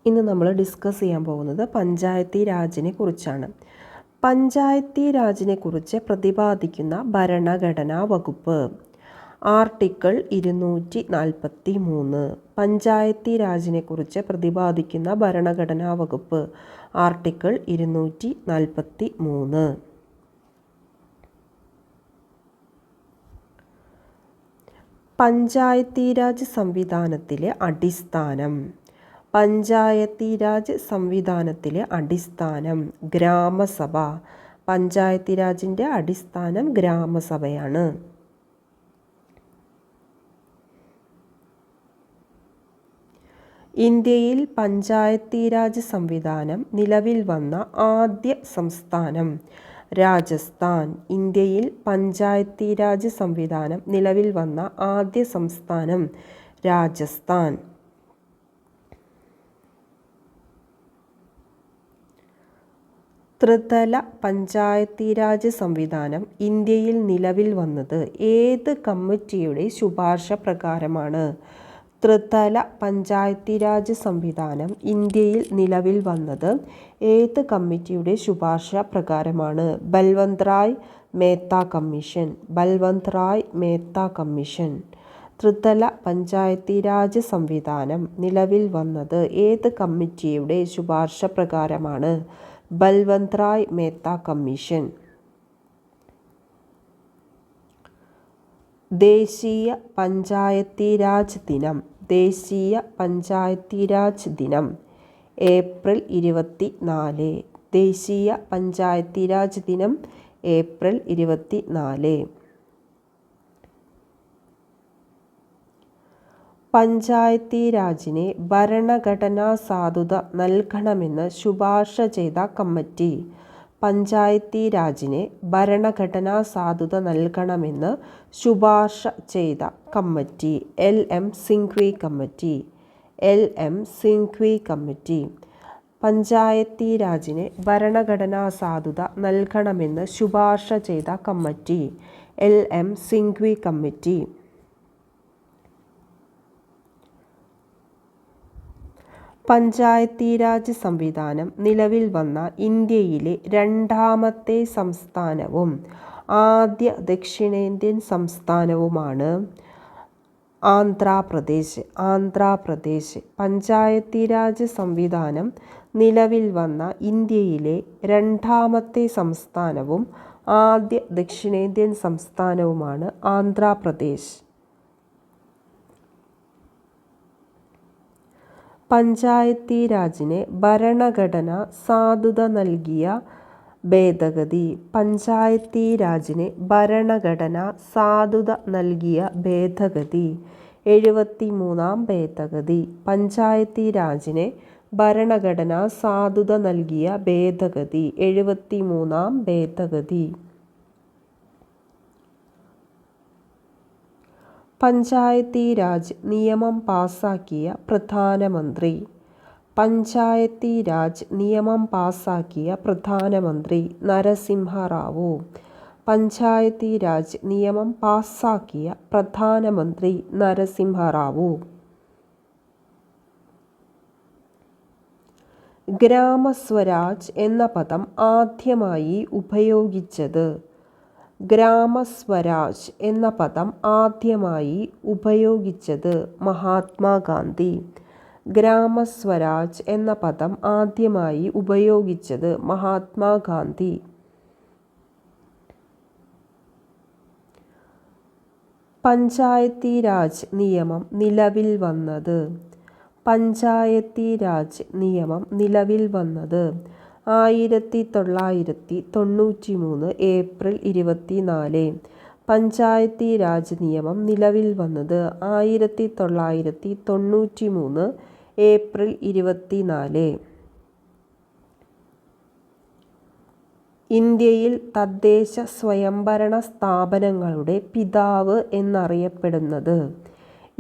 ഇന്ന് നമ്മൾ ഡിസ്കസ് ചെയ്യാൻ പോകുന്നത് പഞ്ചായത്തി രാജിനെ കുറിച്ചാണ്. പഞ്ചായത്തി രാജിനെ കുറിച്ച് പ്രതിപാദിക്കുന്ന ഭരണഘടനാ വകുപ്പ് ആർട്ടിക്കിൾ 243. പഞ്ചായത്തി രാജിനെ കുറിച്ച് പ്രതിപാദിക്കുന്ന ഭരണഘടനാ വകുപ്പ് ആർട്ടിക്കിൾ 243. പഞ്ചായത്തി രാജ് സംവിധാനത്തിലെ അടിസ്ഥാനം. പഞ്ചായത്തി രാജ് സംവിധാനത്തിലെ അടിസ്ഥാനം ഗ്രാമസഭ. പഞ്ചായത്തി രാജിൻ്റെ അടിസ്ഥാനം ഗ്രാമസഭയാണ്. ഇന്ത്യയിൽ പഞ്ചായത്തി രാജ് സംവിധാനം നിലവിൽ വന്ന ആദ്യ സംസ്ഥാനം രാജസ്ഥാൻ. ഇന്ത്യയിൽ പഞ്ചായത്തി രാജ് സംവിധാനം നിലവിൽ വന്ന ആദ്യ സംസ്ഥാനം രാജസ്ഥാൻ. ത്രിതല പഞ്ചായത്തി രാജ് സംവിധാനം ഇന്ത്യയിൽ നിലവിൽ വന്നത് ഏത് കമ്മിറ്റിയുടെ ശുപാർശ പ്രകാരമാണ്? ത്രിതല പഞ്ചായത്തി രാജ് സംവിധാനം ഇന്ത്യയിൽ നിലവിൽ വന്നത് ഏത് കമ്മിറ്റിയുടെ ശുപാർശ പ്രകാരമാണ്? ബൽവന്ത് റായ് മേത്ത കമ്മീഷൻ. ബൽവന്ത് റായ് മേത്ത കമ്മീഷൻ. ത്രിതല പഞ്ചായത്തി രാജ് സംവിധാനം നിലവിൽ വന്നത് ഏത് കമ്മിറ്റിയുടെ ശുപാർശ പ്രകാരമാണ്? ബൽവന്ത് റായ് മേത്ത കമ്മീഷൻ. ദേശീയ പഞ്ചായത്തി രാജ് ദിനം. ദേശീയ പഞ്ചായത്തി രാജ് ദിനം ഏപ്രിൽ 24. ദേശീയ പഞ്ചായത്തി രാജ് ദിനം ഏപ്രിൽ 24. പഞ്ചായത്തി രാജിന് ഭരണഘടനാ സാധുത നൽകണമെന്ന് ശുപാർശ ചെയ്ത കമ്മിറ്റി. പഞ്ചായത്തി രാജിന് ഭരണഘടനാ സാധുത നൽകണമെന്ന് ശുപാർശ ചെയ്ത committee LM Singhvi committee. LM Singhvi committee. Panchayati രാജിന് ഭരണഘടനാ സാധുത നൽകണമെന്ന് ശുപാർശ ചെയ്ത committee LM Singhvi committee. Panchayati Raj സംവിധാനം നിലവിൽ വന്ന ഇന്ത്യയിലെ രണ്ടാമത്തെ സംസ്ഥാനവും ആദ്യ ദക്ഷിണേന്ത്യൻ സംസ്ഥാനവുമാണ് ആന്ധ്രാപ്രദേശ്. ആന്ധ്രാപ്രദേശ്. പഞ്ചായത്തി രാജ് സംവിധാനം നിലവിൽ വന്ന ഇന്ത്യയിലെ രണ്ടാമത്തെ സംസ്ഥാനവും ആദ്യ ദക്ഷിണേന്ത്യൻ സംസ്ഥാനവുമാണ് ആന്ധ്രാപ്രദേശ്. പഞ്ചായത്തി രാജിന് ഭരണഘടനാ സാധുത നൽകിയ ഭേദഗതി. പഞ്ചായത്തി രാജിന് ഭരണഘടനാ സാധുത നൽകിയ ഭേദഗതി 73-ാം ഭേദഗതി. പഞ്ചായത്തി രാജിന് ഭരണഘടനാ സാധുത നൽകിയ ഭേദഗതി 73-ാം ഭേദഗതി. പഞ്ചായത്തി രാജ് നിയമം പാസാക്കിയ പ്രധാനമന്ത്രി. പഞ്ചായത്തി രാജ് നിയമം പാസാക്കിയ പ്രധാനമന്ത്രി നരസിംഹ റാവു. പഞ്ചായത്തി രാജ് നിയമം പാസാക്കിയ പ്രധാനമന്ത്രി നരസിംഹ റാവു. ഗ്രാമസ്വരാജ് എന്ന പദം ആദ്യമായി ഉപയോഗിച്ചത്. ഗ്രാമസ്വരാജ് എന്ന പദം ആദ്യമായി ഉപയോഗിച്ചത് മഹാത്മാഗാന്ധി. ഗ്രാമസ്വരാജ് എന്ന പദം ആദ്യമായി ഉപയോഗിച്ചത് മഹാത്മാഗാന്ധി. പഞ്ചായത്തി രാജ് നിയമം നിലവിൽ വന്നത്. പഞ്ചായത്തി രാജ് നിയമം നിലവിൽ വന്നത് 1993 ഏപ്രിൽ 24. പഞ്ചായത്തി രാജ് നിയമം നിലവിൽ വന്നത് 1993 ഏപ്രിൽ 24. ഇന്ത്യയിൽ തദ്ദേശ സ്വയംഭരണ സ്ഥാപനങ്ങളുടെ പിതാവ് എന്നറിയപ്പെടുന്നത്.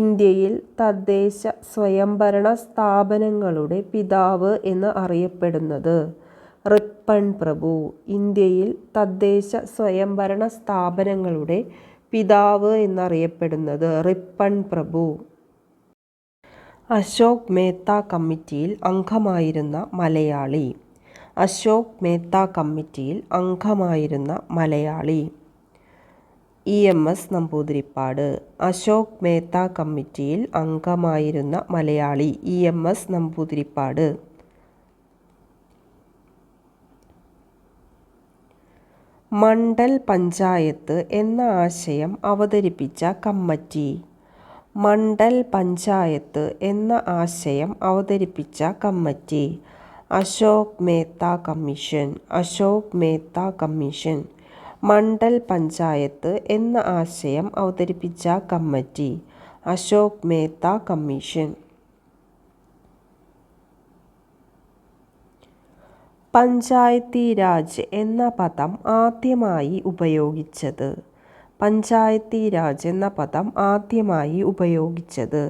ഇന്ത്യയിൽ തദ്ദേശ സ്വയംഭരണ സ്ഥാപനങ്ങളുടെ പിതാവ് എന്ന് അറിയപ്പെടുന്നത് റിപ്പൺ പ്രഭു. ഇന്ത്യയിൽ തദ്ദേശ സ്വയംഭരണ സ്ഥാപനങ്ങളുടെ പിതാവ് എന്നറിയപ്പെടുന്നത് റിപ്പൺ പ്രഭു. അശോക് മേത്ത കമ്മിറ്റിയിൽ അംഗമായിരുന്ന മലയാളി. അശോക് മേത്ത കമ്മിറ്റിയിൽ അംഗമായിരുന്ന മലയാളി. EMS നമ്പൂതിരിപ്പാട്. അശോക് മേത്ത കമ്മിറ്റിയിൽ അംഗമായിരുന്ന മലയാളി EMS നമ്പൂതിരിപ്പാട്. മണ്ഡൽ പഞ്ചായത്ത് എന്ന ആശയം അവതരിപ്പിച്ച കമ്മിറ്റി. മണ്ഡൽ പഞ്ചായത്ത് എന്ന ആശയം അവതരിപ്പിച്ച committee. Ashok Mehta commission. Ashok Mehta commission. Mandal panchayat എന്ന ആശയം അവതരിപ്പിച്ച കമ്മിറ്റി. അശോക് മേത്ത കമ്മീഷൻ. പഞ്ചായത്തി രാജ് എന്ന പദം ആദ്യമായി ഉപയോഗിച്ചത്. പഞ്ചായത്തി രാജ് എന്ന പദം ആദ്യമായി ഉപയോഗിച്ചത്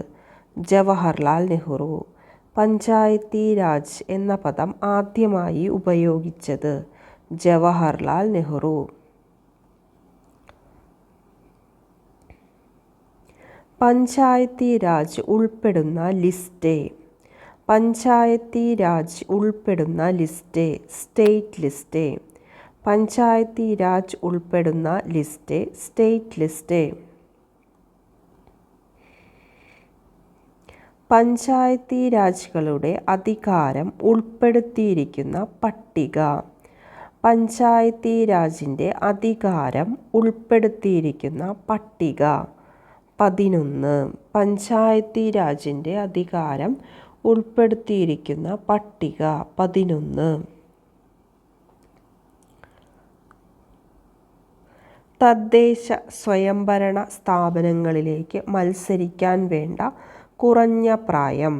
ജവഹർലാൽ നെഹ്റു. പഞ്ചായത്തി രാജ് എന്ന പദം ആദ്യമായി ഉപയോഗിച്ചത് ജവഹർലാൽ നെഹ്റു. പഞ്ചായത്തി രാജ് ഉൾപ്പെടുന്ന ലിസ്റ്റ്. പഞ്ചായത്തി രാജ് ഉൾപ്പെടുന്ന list state list. Panchayati Raj ഉൾപ്പെടുന്ന ലിസ്റ്റ് സ്റ്റേറ്റ് ലിസ്റ്റ്. പഞ്ചായത്തി രാജുകളുടെ അധികാരം ഉൾപ്പെടുത്തിയിരിക്കുന്ന പട്ടിക. പഞ്ചായത്തി രാജിൻ്റെ അധികാരം ഉൾപ്പെടുത്തിയിരിക്കുന്ന പട്ടിക 11. പഞ്ചായത്തി രാജിൻ്റെ അധികാരം ഉൾപ്പെടുത്തിയിരിക്കുന്ന പട്ടിക 11. തദ്ദേശ സ്വയംഭരണ സ്ഥാപനങ്ങളിലേക്ക് മത്സരിക്കാൻ വേണ്ട കുറഞ്ഞ പ്രായം.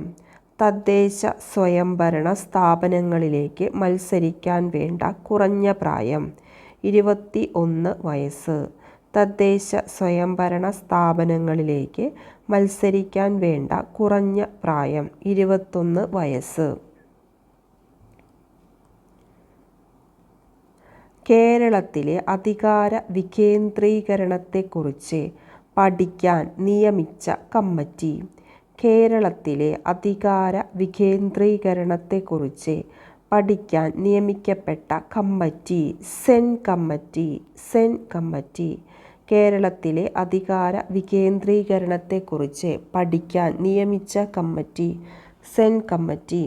തദ്ദേശ സ്വയംഭരണ സ്ഥാപനങ്ങളിലേക്ക് മത്സരിക്കാൻ വേണ്ട കുറഞ്ഞ പ്രായം 21 വയസ്സ്. തദ്ദേശ സ്വയംഭരണ സ്ഥാപനങ്ങളിലേക്ക് മത്സരിക്കാൻ വേണ്ട കുറഞ്ഞ പ്രായം 21 വയസ്സ്. കേരളത്തിലെ അധികാര വികേന്ദ്രീകരണത്തെക്കുറിച്ച് പഠിക്കാൻ നിയമിച്ച കമ്മിറ്റി. കേരളത്തിലെ അധികാര വികേന്ദ്രീകരണത്തെക്കുറിച്ച് പഠിക്കാൻ നിയമിക്കപ്പെട്ട committee Sen committee. Sen committee. കേരളത്തിലെ അധികാര വികേന്ദ്രീകരണത്തെക്കുറിച്ച് പഠിക്കാൻ നിയമിച്ച കമ്മിറ്റി സെൻ കമ്മിറ്റി.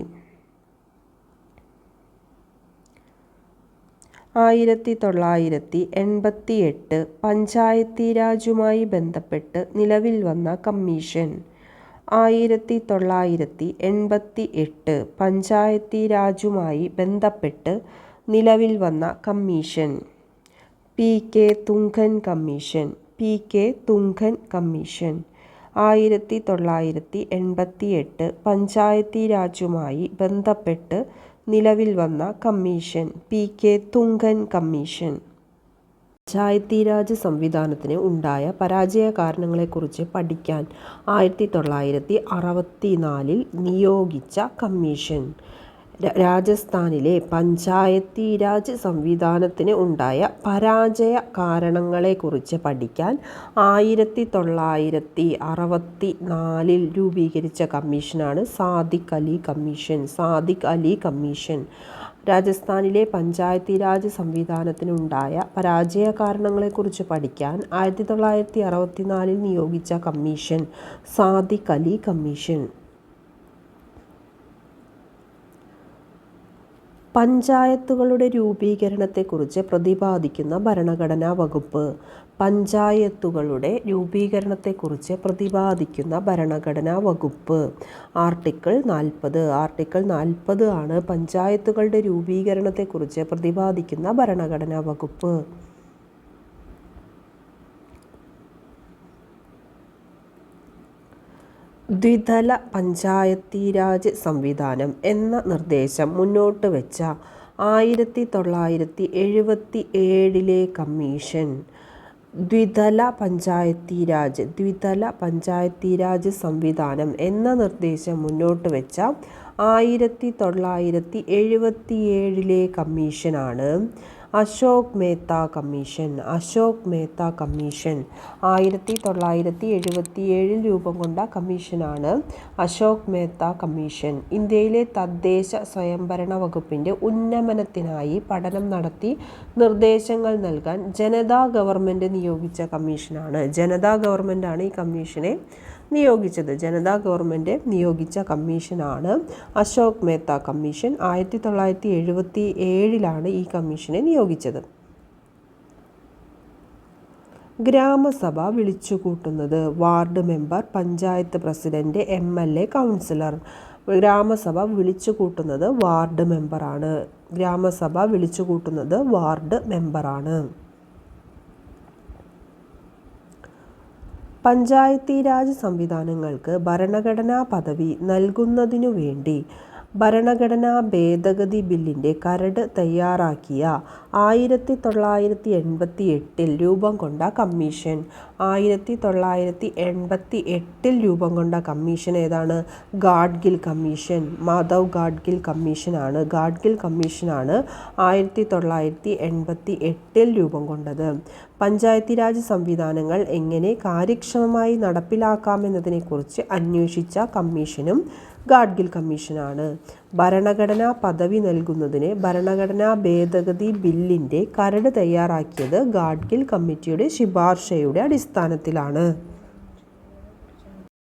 1988 പഞ്ചായത്തി രാജുമായി ബന്ധപ്പെട്ട് നിലവിൽ വന്ന കമ്മീഷൻ. 1988 പഞ്ചായത്തി രാജുമായി ബന്ധപ്പെട്ട് നിലവിൽ വന്ന commission PK Thungon commission. PK Thungon commission. 1988 Panchayati രാജുമായി ബന്ധപ്പെട്ട് നിലവിൽ വന്ന commission PK Thungon commission. Panchayati Raj സംവിധാനത്തിന് ഉണ്ടായ പരാജയ കാരണങ്ങളെക്കുറിച്ച് പഠിക്കാൻ 1964 നിയോഗിച്ച കമ്മീഷൻ. രാജസ്ഥാനിലെ പഞ്ചായത്തി രാജ് സംവിധാനത്തിന് ഉണ്ടായ പരാജയ കാരണങ്ങളെക്കുറിച്ച് പഠിക്കാൻ 1964 രൂപീകരിച്ച കമ്മീഷനാണ് സാദിഖ് അലി കമ്മീഷൻ. സാദിഖ് അലി കമ്മീഷൻ. രാജസ്ഥാനിലെ പഞ്ചായത്തി രാജ് സംവിധാനത്തിനുണ്ടായ പരാജയ കാരണങ്ങളെക്കുറിച്ച് പഠിക്കാൻ 1964 നിയോഗിച്ച കമ്മീഷൻ സാദിഖ് അലി കമ്മീഷൻ. പഞ്ചായത്തുകളുടെ രൂപീകരണത്തെക്കുറിച്ച് പ്രതിപാദിക്കുന്ന ഭരണഘടനാ വകുപ്പ്. പഞ്ചായത്തുകളുടെ രൂപീകരണത്തെക്കുറിച്ച് പ്രതിപാദിക്കുന്ന ഭരണഘടനാ വകുപ്പ്. ആർട്ടിക്കിൾ 40. ആർട്ടിക്കിൾ 40 ആണ് പഞ്ചായത്തുകളുടെ രൂപീകരണത്തെക്കുറിച്ച് പ്രതിപാദിക്കുന്ന ഭരണഘടനാ വകുപ്പ്. ദ്വിതല പഞ്ചായത്തി രാജ് സംവിധാനം എന്ന നിർദ്ദേശം മുന്നോട്ട് വെച്ച 1977 കമ്മീഷൻ. ദ്വിതല പഞ്ചായത്തി രാജ്. ദ്വിതല പഞ്ചായത്തി രാജ് സംവിധാനം എന്ന നിർദ്ദേശം മുന്നോട്ട് വെച്ച 1977 കമ്മീഷനാണ് അശോക് മേത്ത കമ്മീഷൻ. അശോക് മേത്ത കമ്മീഷൻ 1977 രൂപം കൊണ്ട കമ്മീഷനാണ് അശോക് മേത്ത കമ്മീഷൻ. ഇന്ത്യയിലെ തദ്ദേശ സ്വയംഭരണ വകുപ്പിൻ്റെ ഉന്നമനത്തിനായി പഠനം നടത്തി നിർദ്ദേശങ്ങൾ നൽകാൻ ജനതാ ഗവൺമെൻറ് നിയോഗിച്ച കമ്മീഷനാണ്. ജനതാ ഗവൺമെൻറ്റാണ് ഈ കമ്മീഷനെ നിയോഗിച്ചത്. ജനതാ ഗവൺമെൻറ് നിയോഗിച്ച കമ്മീഷനാണ് അശോക് മേത്ത കമ്മീഷൻ. 1977 ഈ കമ്മീഷനെ നിയോഗിച്ചത്. ഗ്രാമസഭ വിളിച്ചുകൂട്ടുന്നത് ward member, panchayat president, MLA, councillor. ഗ്രാമസഭ വിളിച്ചുകൂട്ടുന്നത് വാർഡ് മെമ്പറാണ്. ഗ്രാമസഭ വിളിച്ചുകൂട്ടുന്നത് വാർഡ് മെമ്പറാണ്. പഞ്ചായത്തി രാജ് സംവിധാനങ്ങൾക്ക് ഭരണഘടനാ പദവി നൽകുന്നതിനു വേണ്ടി ഭരണഘടനാ ഭേദഗതി ബില്ലിൻ്റെ കരട് തയ്യാറാക്കിയ 1988 രൂപം കൊണ്ട കമ്മീഷൻ. 1988 രൂപം കൊണ്ട കമ്മീഷൻ ഏതാണ്? ഗാഡ്ഗിൽ കമ്മീഷൻ. മാധവ് ഗാഡ്ഗിൽ കമ്മീഷനാണ്. ഗാഡ്ഗിൽ കമ്മീഷനാണ് 1988 രൂപം കൊണ്ടത്. പഞ്ചായത്തി രാജ് സംവിധാനങ്ങൾ എങ്ങനെ കാര്യക്ഷമമായി നടപ്പിലാക്കാമെന്നതിനെക്കുറിച്ച് അന്വേഷിച്ച കമ്മീഷനും ഗാഡ്ഗിൽ കമ്മീഷനാണ്. ഭരണഘടനാ പദവി നൽകുന്നതിന് ഭരണഘടനാ ഭേദഗതി ബില്ലിൻ്റെ കരട് തയ്യാറാക്കിയത് ഗാഡ്ഗിൽ കമ്മിറ്റിയുടെ ശുപാർശയുടെ അടിസ്ഥാനത്തിലാണ്.